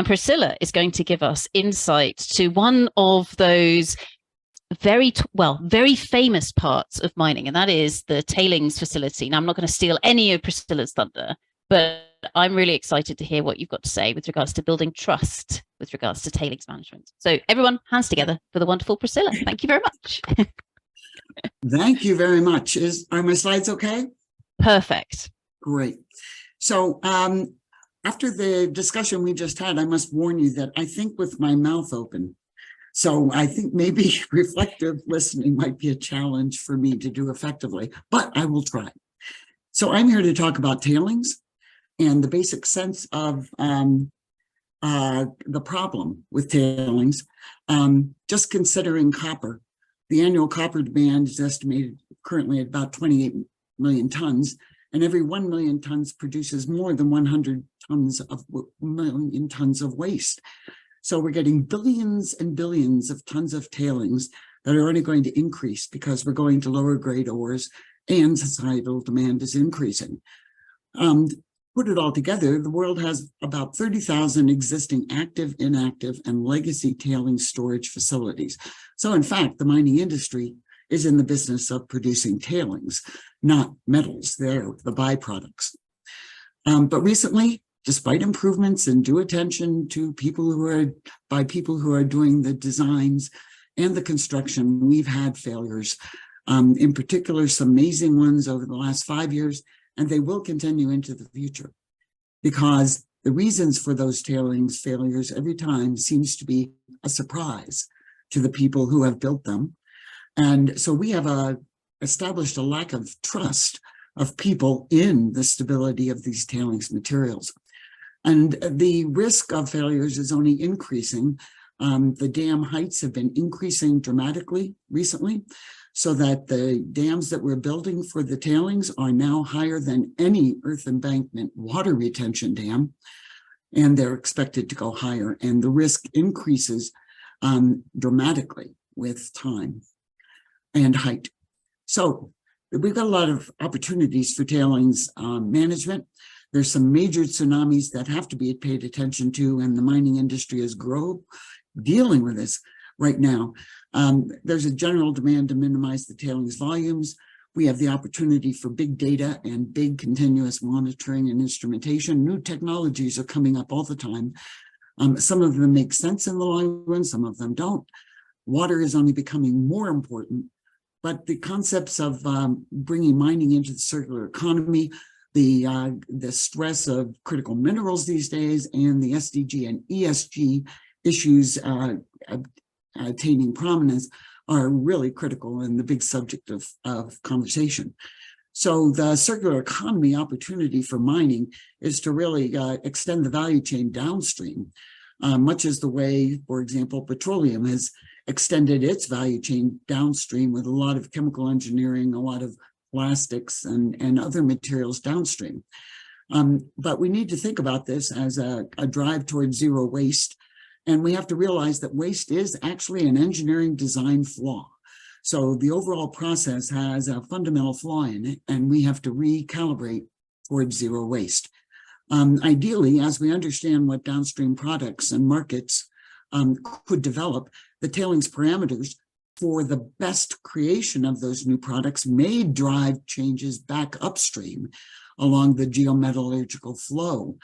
And Priscilla is going to give us insight to one of those very famous parts of mining, and that is the tailings facility. Now, I'm not going to steal any of Priscilla's thunder, but I'm really excited to hear what you've got to say with regards to building trust with regards to tailings management. So everyone, hands together for the wonderful Priscilla. Thank you very much. Thank you very much. Are my slides okay? Perfect. Great. So after the discussion we just had, I must warn you that I think with my mouth open. So I think maybe reflective listening might be a challenge for me to do effectively, but I will try. So I'm here to talk about tailings and the basic sense of the problem with tailings. Just considering copper, the annual copper demand is estimated currently at about 28 million tons, and every 1 million tons produces more than 100 million tons of waste. So we're getting billions and billions of tons of tailings that are only going to increase because we're going to lower grade ores and societal demand is increasing. Put it all together, the world has about 30,000 existing active, inactive, and legacy tailings storage facilities. So in fact, the mining industry is in the business of producing tailings, not metals. They're the byproducts. But recently, despite improvements and due attention to people who are doing the designs and the construction, we've had failures. In particular, some amazing ones over the last 5 years, and they will continue into the future because the reasons for those tailings failures every time seems to be a surprise to the people who have built them. And so we have established a lack of trust of people in the stability of these tailings materials. And the risk of failures is only increasing. The dam heights have been increasing dramatically recently, so that the dams that we're building for the tailings are now higher than any earth embankment water retention dam, and they're expected to go higher. And the risk increases dramatically with time and height. So we've got a lot of opportunities for tailings management. There's some major tsunamis that have to be paid attention to, and the mining industry is dealing with this right now. There's a general demand to minimize the tailings volumes. We have the opportunity for big data and big continuous monitoring and instrumentation. New technologies are coming up all the time. Some of them make sense in the long run, some of them don't. Water is only becoming more important, but the concepts of bringing mining into the circular economy, the stress of critical minerals these days, and the SDG and ESG issues attaining prominence are really critical and the big subject of conversation. So the circular economy opportunity for mining is to really extend the value chain downstream, much as the way, for example, petroleum has extended its value chain downstream with a lot of chemical engineering, a lot of plastics and other materials downstream. But we need to think about this as a drive towards zero waste. And we have to realize that waste is actually an engineering design flaw. So the overall process has a fundamental flaw in it, and we have to recalibrate towards zero waste. Ideally, as we understand what downstream products and markets could develop, the tailings parameters for the best creation of those new products may drive changes back upstream along the geometallurgical flow.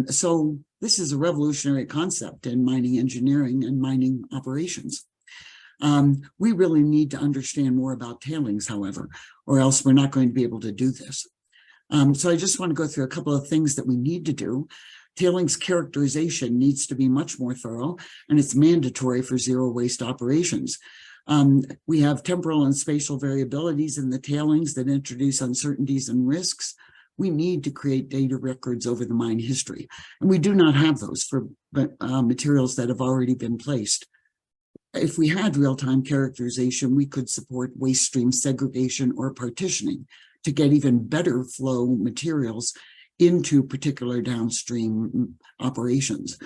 So this is a revolutionary concept in mining engineering and mining operations. We really need to understand more about tailings, however, or else we're not going to be able to do this. So I just want to go through a couple of things that we need to do. Tailings characterization needs to be much more thorough, and it's mandatory for zero waste operations. We have temporal and spatial variabilities in the tailings that introduce uncertainties and risks. We need to create data records over the mine history, and we do not have those for materials that have already been placed. If we had real-time characterization, we could support waste stream segregation or partitioning to get even better flow materials into particular downstream operations.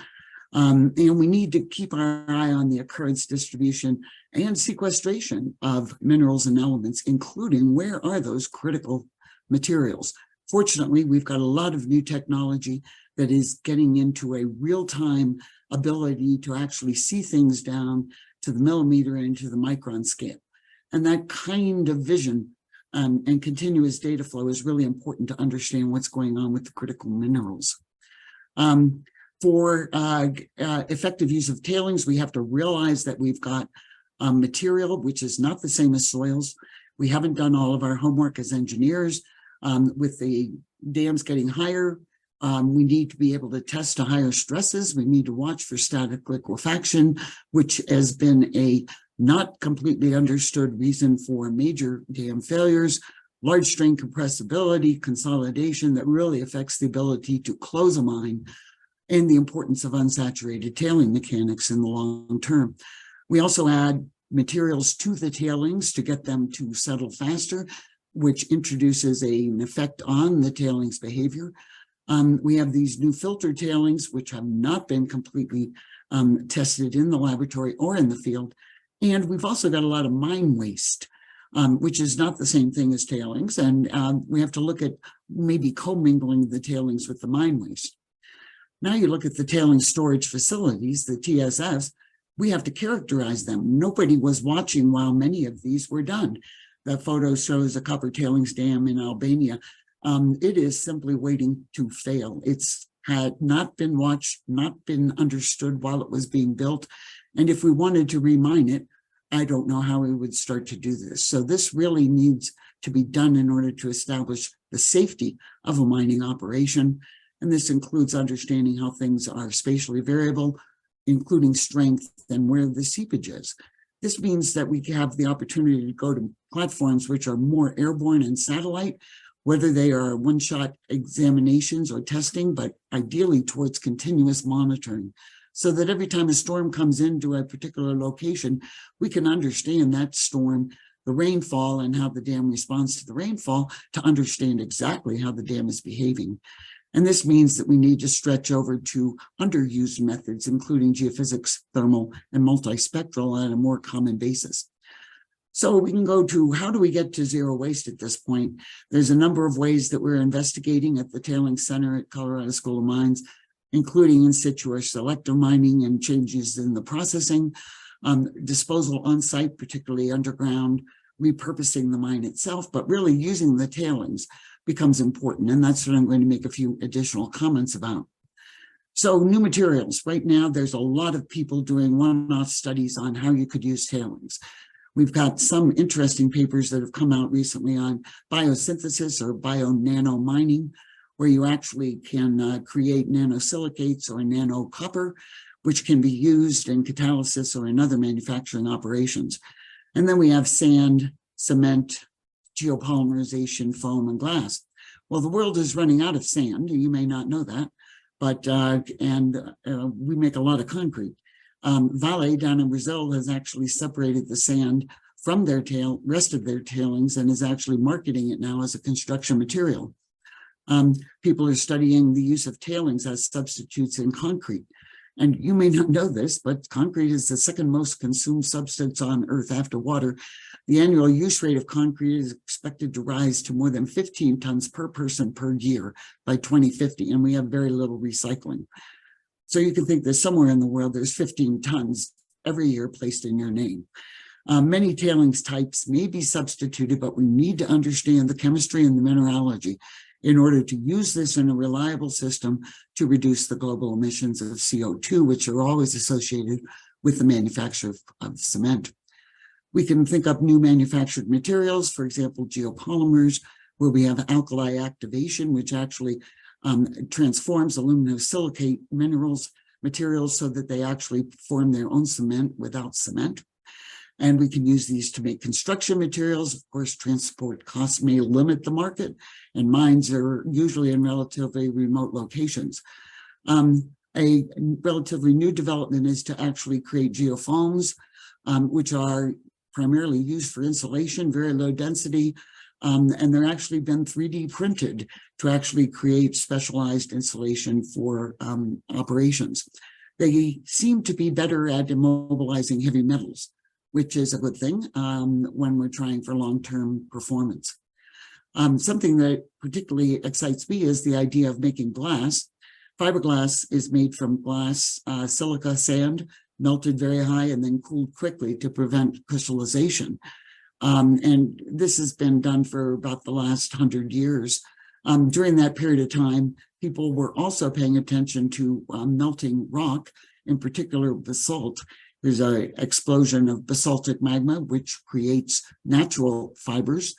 And we need to keep our eye on the occurrence, distribution, and sequestration of minerals and elements, including where are those critical materials Fortunately, we've got a lot of new technology that is getting into a real-time ability to actually see things down to the millimeter and to the micron scale. And that kind of vision and continuous data flow is really important to understand what's going on with the critical minerals. For effective use of tailings, we have to realize that we've got material which is not the same as soils. We haven't done all of our homework as engineers. With the dams getting higher, we need to be able to test to higher stresses. We need to watch for static liquefaction, which has been a not completely understood reason for major dam failures, large strain compressibility, consolidation that really affects the ability to close a mine, and the importance of unsaturated tailing mechanics in the long term. We also add materials to the tailings to get them to settle faster, which introduces an effect on the tailings behavior. We have these new filter tailings, which have not been completely tested in the laboratory or in the field. And we've also got a lot of mine waste, which is not the same thing as tailings. And we have to look at maybe commingling the tailings with the mine waste. Now you look at the tailings storage facilities, the TSFs, we have to characterize them. Nobody was watching while many of these were done. That photo shows a copper tailings dam in Albania. It is simply waiting to fail. It's had not been watched, not been understood while it was being built. And if we wanted to remine it, I don't know how we would start to do this. So this really needs to be done in order to establish the safety of a mining operation. And this includes understanding how things are spatially variable, including strength and where the seepage is. This means that we have the opportunity to go to platforms which are more airborne and satellite, whether they are one-shot examinations or testing, but ideally towards continuous monitoring, so that every time a storm comes into a particular location, we can understand that storm, the rainfall, and how the dam responds to the rainfall to understand exactly how the dam is behaving. And this means that we need to stretch over to underused methods, including geophysics, thermal, and multispectral on a more common basis. So we can go to, how do we get to zero waste at this point? There's a number of ways that we're investigating at the Tailings Center at Colorado School of Mines, including in situ or selective mining and changes in the processing, disposal on site, particularly underground, repurposing the mine itself, but really using the tailings becomes important. And that's what I'm going to make a few additional comments about. So new materials. Right now, there's a lot of people doing one-off studies on how you could use tailings. We've got some interesting papers that have come out recently on biosynthesis or bio-nano mining, where you actually can create nanosilicates or nano copper, which can be used in catalysis or in other manufacturing operations. And then we have sand, cement, geopolymerization, foam, and glass. Well, the world is running out of sand. You may not know that, but we make a lot of concrete. Vale down in Brazil has actually separated the sand from their rest of their tailings and is actually marketing it now as a construction material. People are studying the use of tailings as substitutes in concrete. And you may not know this, but concrete is the second most consumed substance on Earth after water. The annual use rate of concrete is expected to rise to more than 15 tons per person per year by 2050, and we have very little recycling. So you can think that somewhere in the world there's 15 tons every year placed in your name. Many tailings types may be substituted, but we need to understand the chemistry and the mineralogy in order to use this in a reliable system to reduce the global emissions of CO2, which are always associated with the manufacture of cement. We can think up new manufactured materials, for example, geopolymers, where we have alkali activation, which actually transforms aluminosilicate materials so that they actually form their own cement without cement. And we can use these to make construction materials. Of course, transport costs may limit the market, and mines are usually in relatively remote locations. A relatively new development is to actually create geofoams, which are primarily used for insulation, very low density, and they're actually been 3D printed to actually create specialized insulation for operations. They seem to be better at immobilizing heavy metals, which is a good thing when we're trying for long-term performance. Something that particularly excites me is the idea of making glass. Fiberglass is made from glass, silica sand, melted very high and then cooled quickly to prevent crystallization. And this has been done for about the last 100 years. During that period of time, people were also paying attention to melting rock, in particular basalt. There's an explosion of basaltic magma, which creates natural fibers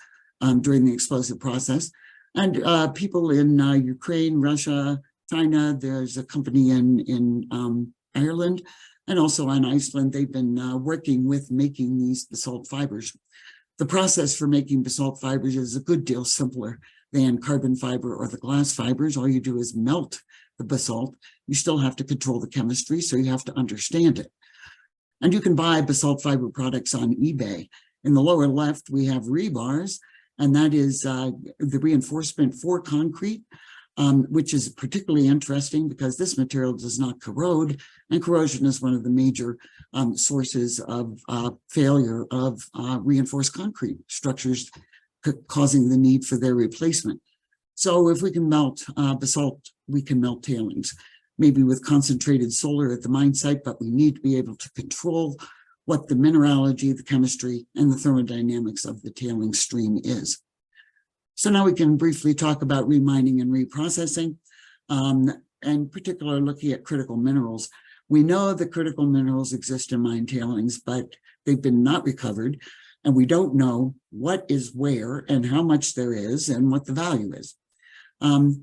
during the explosive process. And people in Ukraine, Russia, China, there's a company in Ireland, and also on Iceland, they've been working with making these basalt fibers. The process for making basalt fibers is a good deal simpler than carbon fiber or the glass fibers. All you do is melt the basalt. You still have to control the chemistry, so you have to understand it. And you can buy basalt fiber products on eBay. In the lower left, we have rebars, and that is the reinforcement for concrete, which is particularly interesting because this material does not corrode, and corrosion is one of the major sources of failure of reinforced concrete structures, causing the need for their replacement. So if we can melt basalt, we can melt tailings, maybe with concentrated solar at the mine site, but we need to be able to control what the mineralogy, the chemistry, and the thermodynamics of the tailings stream is. So now we can briefly talk about remining and reprocessing, and particularly looking at critical minerals. We know that critical minerals exist in mine tailings, but they've been not recovered, and we don't know what is where and how much there is and what the value is.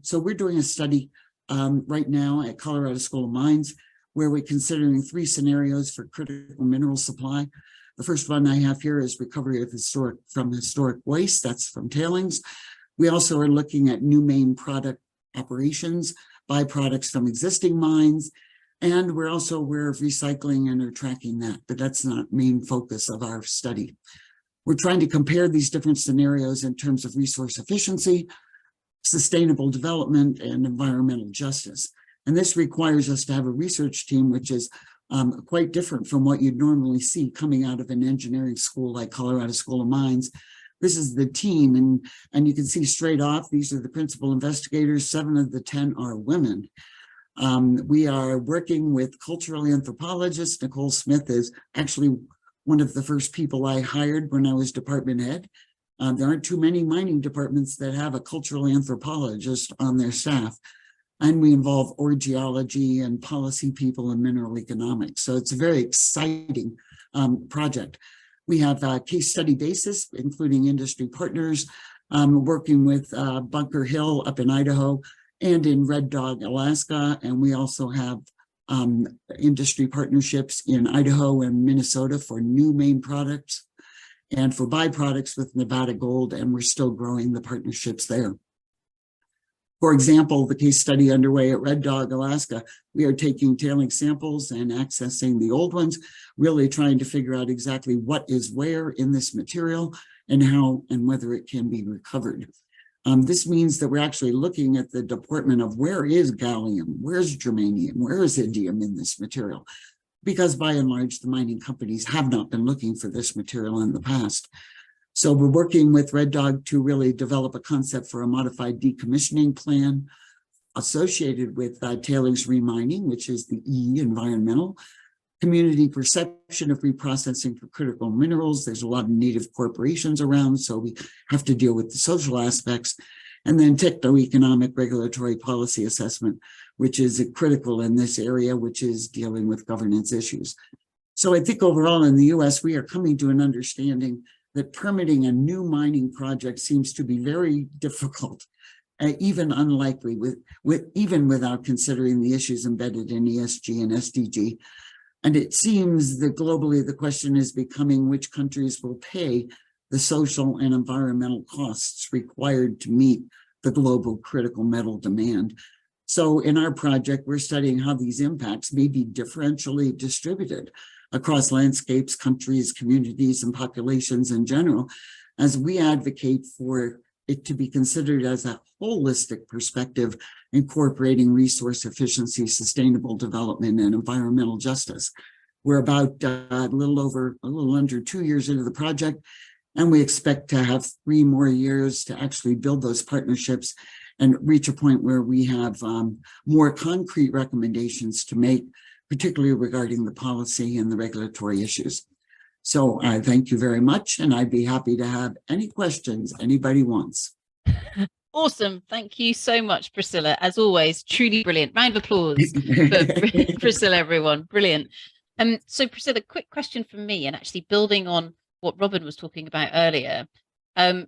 So we're doing a study right now at Colorado School of Mines, where we're considering 3 scenarios for critical mineral supply. The first one I have here is recovery of historic waste, that's from tailings. We also are looking at new main product operations, byproducts from existing mines, and we're also aware of recycling and are tracking that, but that's not main focus of our study. We're trying to compare these different scenarios in terms of resource efficiency, sustainable development, and environmental justice. And this requires us to have a research team, which is quite different from what you'd normally see coming out of an engineering school like Colorado School of Mines. This is the team, and you can see straight off, these are the principal investigators. 7 of the 10 are women. We are working with cultural anthropologists. Nicole Smith is actually one of the first people I hired when I was department head. There aren't too many mining departments that have a cultural anthropologist on their staff. And we involve ore geology and policy people and mineral economics. So it's a very exciting project. We have a case study basis, including industry partners, working with Bunker Hill up in Idaho and in Red Dog, Alaska. And we also have industry partnerships in Idaho and Minnesota for new main products and for byproducts with Nevada Gold, and we're still growing the partnerships there. For example, the case study underway at Red Dog, Alaska, we are taking tailing samples and accessing the old ones, really trying to figure out exactly what is where in this material and how and whether it can be recovered. This means that we're actually looking at the deportment of where is gallium, where's germanium, where is indium in this material, because by and large, the mining companies have not been looking for this material in the past. So we're working with Red Dog to really develop a concept for a modified decommissioning plan associated with tailings remining, which is the E, environmental, community perception of reprocessing for critical minerals. There's a lot of native corporations around, so we have to deal with the social aspects, and then techno-economic regulatory policy assessment, which is critical in this area, which is dealing with governance issues. So I think overall in the US, we are coming to an understanding that permitting a new mining project seems to be very difficult, even unlikely, even without considering the issues embedded in ESG and SDG. And it seems that globally the question is becoming which countries will pay the social and environmental costs required to meet the global critical metal demand. So in our project, we're studying how these impacts may be differentially distributed across landscapes, countries, communities, and populations in general, as we advocate for it to be considered as a holistic perspective, incorporating resource efficiency, sustainable development, and environmental justice. We're about a little under 2 years into the project, And we expect to have 3 more years to actually build those partnerships and reach a point where we have more concrete recommendations to make, particularly regarding the policy and the regulatory issues. So I thank you very much, and I'd be happy to have any questions anybody wants. Awesome. Thank you so much, Priscilla. As always, truly brilliant. Round of applause for Priscilla, everyone. Brilliant. So Priscilla, quick question from me, and actually building on what Robin was talking about earlier.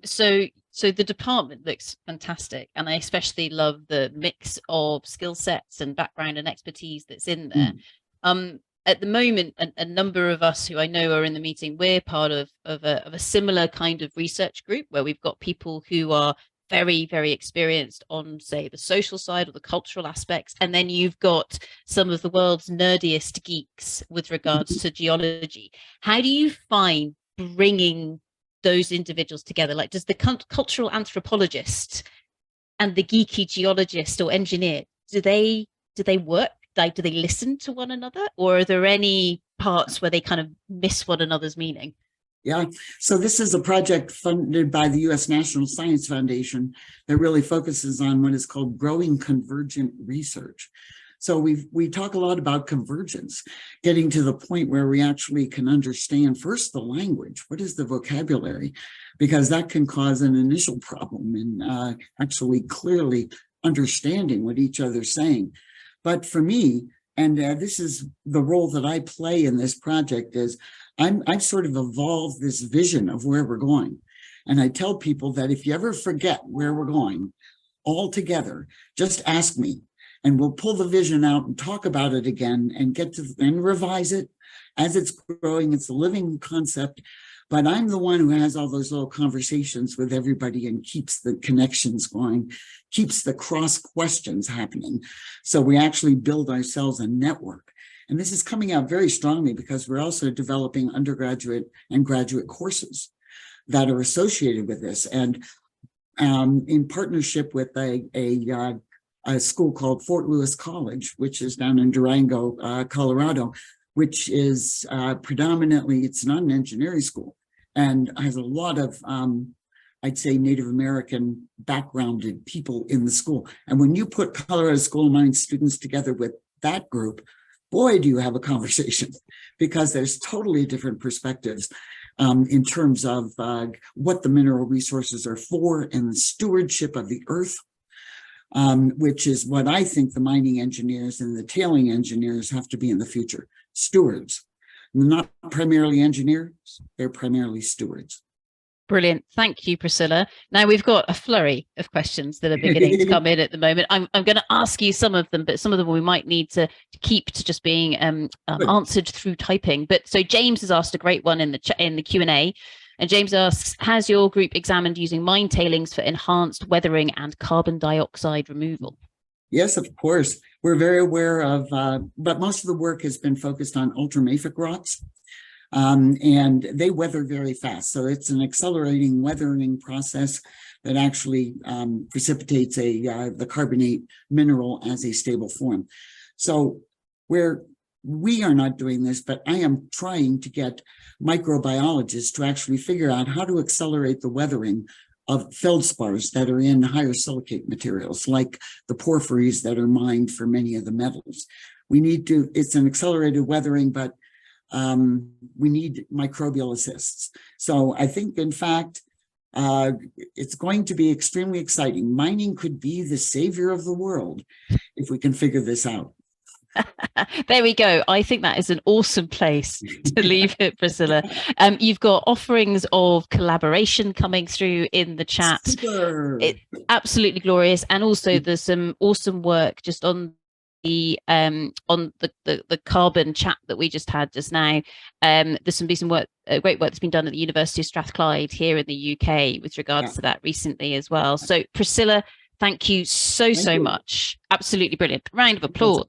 So the department looks fantastic, and I especially love the mix of skill sets and background and expertise that's in there. At the moment, a number of us who I know are in the meeting, we're part of a similar kind of research group where we've got people who are very, very experienced on, say, the social side or the cultural aspects. And then you've got some of the world's nerdiest geeks with regards to geology. How do you find bringing those individuals together? Like, does the cultural anthropologist and the geeky geologist or engineer, do they work? Like, do they listen to one another, or are there any parts where they kind of miss one another's meaning? Yeah, so this is a project funded by the U.S. National Science Foundation that really focuses on what is called growing convergent research. So we talk a lot about convergence, getting to the point where we actually can understand first the language. What is the vocabulary? Because that can cause an initial problem in actually clearly understanding what each other's saying. But for me, and this is the role that I play in this project, is I've sort of evolved this vision of where we're going. And I tell people that if you ever forget where we're going altogether, just ask me, and we'll pull the vision out and talk about it again and get to and revise it as it's growing. It's a living concept, but I'm the one who has all those little conversations with everybody and keeps the connections going, keeps the cross questions happening. So we actually build ourselves a network. And this is coming out very strongly because we're also developing undergraduate and graduate courses that are associated with this. And in partnership with a school called Fort Lewis College, which is down in Durango, Colorado, which is predominantly, it's not an engineering school, and has a lot of, I'd say, Native American backgrounded people in the school. And when you put Colorado School of Mines students together with that group, boy, do you have a conversation, because there's totally different perspectives in terms of what the mineral resources are for and the stewardship of the earth, which is what I think the mining engineers and the tailing engineers have to be in the future. Stewards, not primarily engineers, they're primarily stewards. Brilliant. Thank you, Priscilla. Now we've got a flurry of questions that are beginning to come in at the moment. I'm going to ask you some of them, but some of them we might need to keep to just being answered through typing. But so James has asked a great one in the Q&A. And James asks, has your group examined using mine tailings for enhanced weathering and carbon dioxide removal? Yes, of course. We're very aware of, but most of the work has been focused on ultramafic rocks. And they weather very fast. So it's an accelerating weathering process that actually precipitates the carbonate mineral as a stable form. So we are not doing this, but I am trying to get microbiologists to actually figure out how to accelerate the weathering of feldspars that are in higher silicate materials, like the porphyries that are mined for many of the metals. It's an accelerated weathering, but we need microbial assists. So I think, in fact, it's going to be extremely exciting. Mining could be the savior of the world if we can figure this out. There we go. I think that is an awesome place to leave it, Priscilla. You've got offerings of collaboration coming through in the chat. It's absolutely glorious. And also there's some awesome work just on the carbon chat that we just had just now. There's some work, great work that's been done at the University of Strathclyde here in the UK with regards to that recently as well. So Priscilla, thank you so much. Absolutely brilliant. Round of applause.